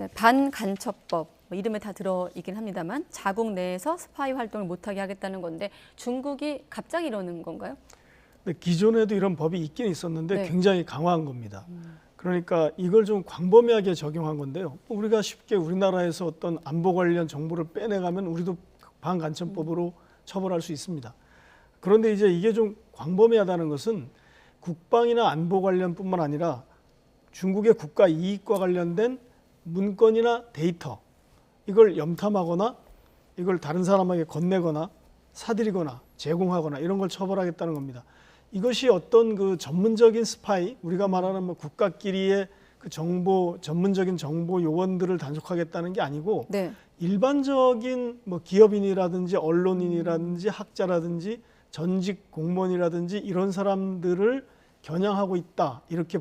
네, 반간첩법 뭐 이름에 다 들어있긴 합니다만 자국 내에서 스파이 활동을 못하게 하겠다는 건데 중국이 갑자기 이러는 건가요? 근데 기존에도 이런 법이 있긴 있었는데 네. 굉장히 강화한 겁니다. 그러니까 이걸 좀 광범위하게 적용한 건데요. 우리가 쉽게 우리나라에서 어떤 안보 관련 정보를 빼내가면 우리도 반간첩법으로 처벌할 수 있습니다. 그런데 이제 이게 좀 광범위하다는 것은 국방이나 안보 관련뿐만 아니라 중국의 국가 이익과 관련된 문건이나 데이터, 이걸 염탐하거나 이걸 다른 사람에게 건네거나 사들이거나 제공하거나 이런 걸 처벌하겠다는 겁니다. 이것이 어떤 그 전문적인 스파이, 우리가 말하는 뭐 국가끼리의 그 정보, 전문적인 정보 요원들을 단속하겠다는 게 아니고 네. 일반적인 뭐 기업인이라든지 언론인이라든지 학자라든지 전직 공무원이라든지 이런 사람들을 겨냥하고 있다, 이렇게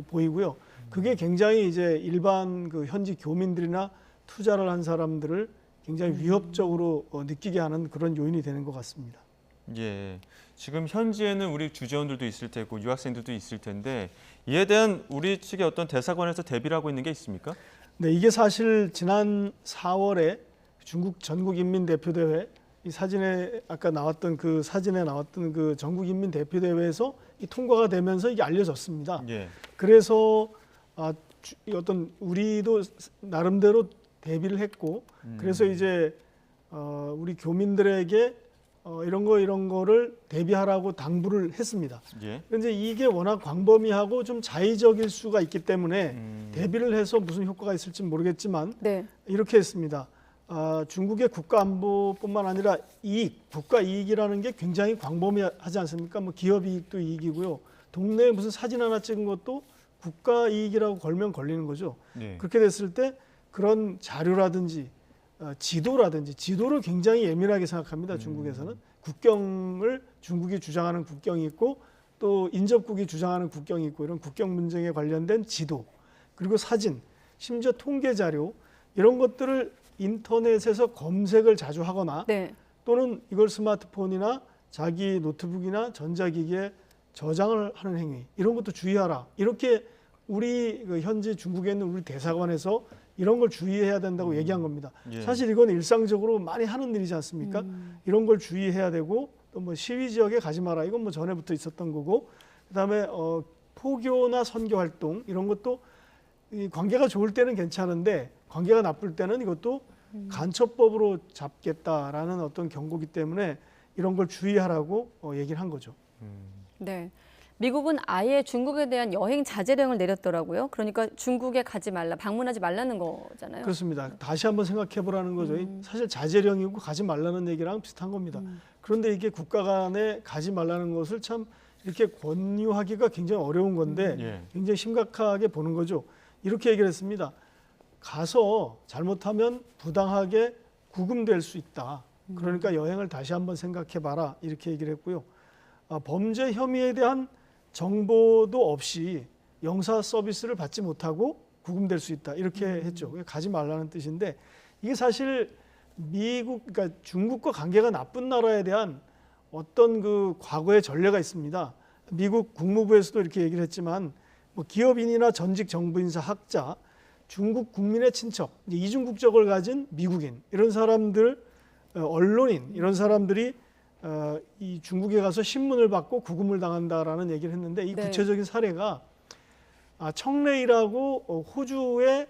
보이고요. 그게 굉장히 이제 일반 그 현지 교민들이나 투자를 한 사람들을 굉장히 위협적으로 느끼게 하는 그런 요인이 되는 것 같습니다. 예, 지금 현지에는 우리 주재원들도 있을 테고 유학생들도 있을 텐데 이에 대한 우리 측의 어떤 대사관에서 대비를 하고 있는 게 있습니까? 네, 이게 사실 지난 4월에 중국 전국인민대표대회, 이 사진에 아까 나왔던 그 사진에 나왔던 그 전국인민대표대회에서 이 통과가 되면서 이게 알려졌습니다. 예. 그래서 어떤 우리도 나름대로 대비를 했고, 그래서 이제 우리 교민들에게 이런 거를 대비하라고 당부를 했습니다. 예. 그런데 이게 워낙 광범위하고 좀 자의적일 수가 있기 때문에 대비를 해서 무슨 효과가 있을지 모르겠지만 네. 이렇게 했습니다. 중국의 국가 안보뿐만 아니라 이익, 국가 이익이라는 게 굉장히 광범위하지 않습니까? 뭐 기업 이익도 이익이고요. 동네에 무슨 사진 하나 찍은 것도 국가 이익이라고 걸면 걸리는 거죠. 예. 그렇게 됐을 때 그런 자료라든지 지도를 굉장히 예민하게 생각합니다. 중국에서는 국경을 중국이 주장하는 국경이 있고 또 인접국이 주장하는 국경이 있고 이런 국경 문제에 관련된 지도, 그리고 사진, 심지어 통계 자료 이런 것들을 인터넷에서 검색을 자주 하거나 네. 또는 이걸 스마트폰이나 자기 노트북이나 전자기기에 저장을 하는 행위, 이런 것도 주의하라. 이렇게 우리 그 현지 중국에 있는 우리 대사관에서 이런 걸 주의해야 된다고 얘기한 겁니다. 예. 사실 이건 일상적으로 많이 하는 일이지 않습니까? 이런 걸 주의해야 되고 또 뭐 시위 지역에 가지 마라. 이건 뭐 전에부터 있었던 거고, 그다음에 포교나 선교 활동 이런 것도 이 관계가 좋을 때는 괜찮은데 관계가 나쁠 때는 이것도 간첩법으로 잡겠다라는 어떤 경고기 때문에 이런 걸 주의하라고 얘기를 한 거죠. 네. 미국은 아예 중국에 대한 여행 자제령을 내렸더라고요. 그러니까 중국에 가지 말라, 방문하지 말라는 거잖아요. 그렇습니다. 다시 한번 생각해 보라는 거죠. 사실 자제령이고 가지 말라는 얘기랑 비슷한 겁니다. 그런데 이게 국가 간에 가지 말라는 것을 참 이렇게 권유하기가 굉장히 어려운 건데 예. 굉장히 심각하게 보는 거죠. 이렇게 얘기를 했습니다. 가서 잘못하면 부당하게 구금될 수 있다. 그러니까 여행을 다시 한번 생각해 봐라. 이렇게 얘기를 했고요. 범죄 혐의에 대한 정보도 없이 영사 서비스를 받지 못하고 구금될 수 있다. 이렇게 했죠. 가지 말라는 뜻인데 이게 사실 그러니까 중국과 관계가 나쁜 나라에 대한 어떤 그 과거의 전례가 있습니다. 미국 국무부에서도 이렇게 얘기를 했지만 뭐 기업인이나 전직 정부 인사, 학자, 중국 국민의 친척, 이중 국적을 가진 미국인 이런 사람들, 언론인 이런 사람들이 이 중국에 가서 신문을 받고 구금을 당한다라는 얘기를 했는데 이 네. 구체적인 사례가 청레이라고 호주의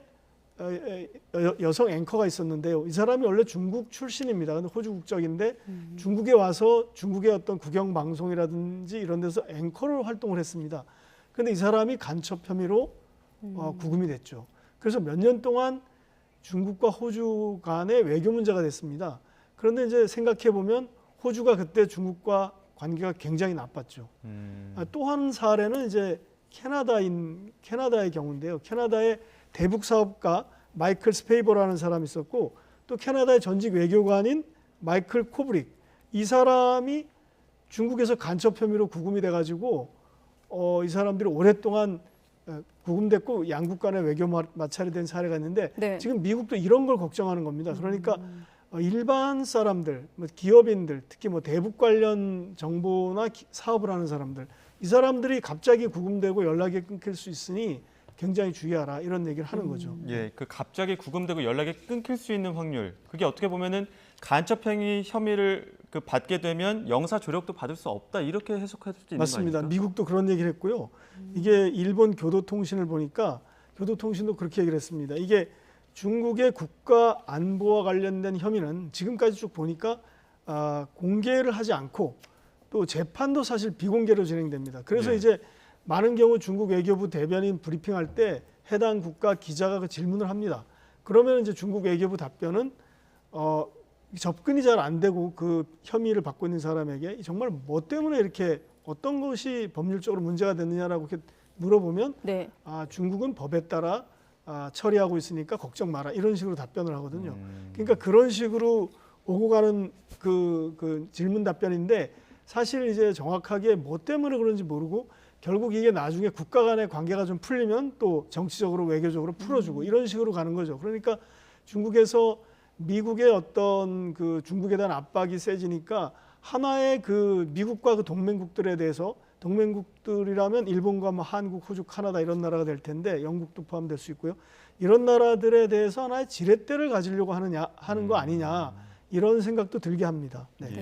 여성 앵커가 있었는데요. 이 사람이 원래 중국 출신입니다. 근데 호주 국적인데 중국에 와서 중국의 어떤 국영 방송이라든지 이런 데서 앵커로 활동을 했습니다. 근데 이 사람이 간첩 혐의로 구금이 됐죠. 그래서 몇 년 동안 중국과 호주 간의 외교 문제가 됐습니다. 그런데 이제 생각해 보면 호주가 그때 중국과 관계가 굉장히 나빴죠. 또 한 사례는 이제 캐나다의 경우인데요. 캐나다의 대북 사업가 마이클 스페이버라는 사람이 있었고 또 캐나다의 전직 외교관인 마이클 코브릭, 이 사람이 중국에서 간첩 혐의로 구금이 돼가지고 이 사람들이 오랫동안 구금됐고 양국 간의 외교 마찰이 된 사례가 있는데 네. 지금 미국도 이런 걸 걱정하는 겁니다. 그러니까 일반 사람들, 기업인들, 특히 뭐 대북 관련 정보나 사업을 하는 사람들, 이 사람들이 갑자기 구금되고 연락이 끊길 수 있으니 굉장히 주의하라 이런 얘기를 하는 거죠. 예, 그 갑자기 구금되고 연락이 끊길 수 있는 확률, 그게 어떻게 보면은 간첩행위 혐의를 그 받게 되면 영사 조력도 받을 수 없다 이렇게 해석할 수도 있는 맞습니다. 거 아닙니까? 미국도 그런 얘기를 했고요. 이게 일본 교도통신을 보니까 교도통신도 그렇게 얘기를 했습니다. 이게 중국의 국가 안보와 관련된 혐의는 지금까지 쭉 보니까 공개를 하지 않고 또 재판도 사실 비공개로 진행됩니다. 그래서 네. 이제 많은 경우 중국 외교부 대변인 브리핑할 때 해당 국가 기자가 그 질문을 합니다. 그러면 이제 중국 외교부 답변은 접근이 잘 안 되고 그 혐의를 받고 있는 사람에게 정말 뭐 때문에 이렇게 어떤 것이 법률적으로 문제가 됐느냐라고 이렇게 물어보면 네. 중국은 법에 따라 처리하고 있으니까 걱정 마라 이런 식으로 답변을 하거든요. 그러니까 그런 식으로 오고 가는 그 질문 답변인데 사실 이제 정확하게 뭐 때문에 그런지 모르고 결국 이게 나중에 국가 간의 관계가 좀 풀리면 또 정치적으로 외교적으로 풀어주고 이런 식으로 가는 거죠. 그러니까 중국에서 미국의 어떤 그 중국에 대한 압박이 세지니까 하나의 그 미국과 그 동맹국들에 대해서 동맹국들이라면 일본과 뭐 한국, 호주, 카나다 이런 나라가 될 텐데 영국도 포함될 수 있고요. 이런 나라들에 대해서 하나의 지렛대를 가지려고 하는 거 아니냐 이런 생각도 들게 합니다. 네. 예.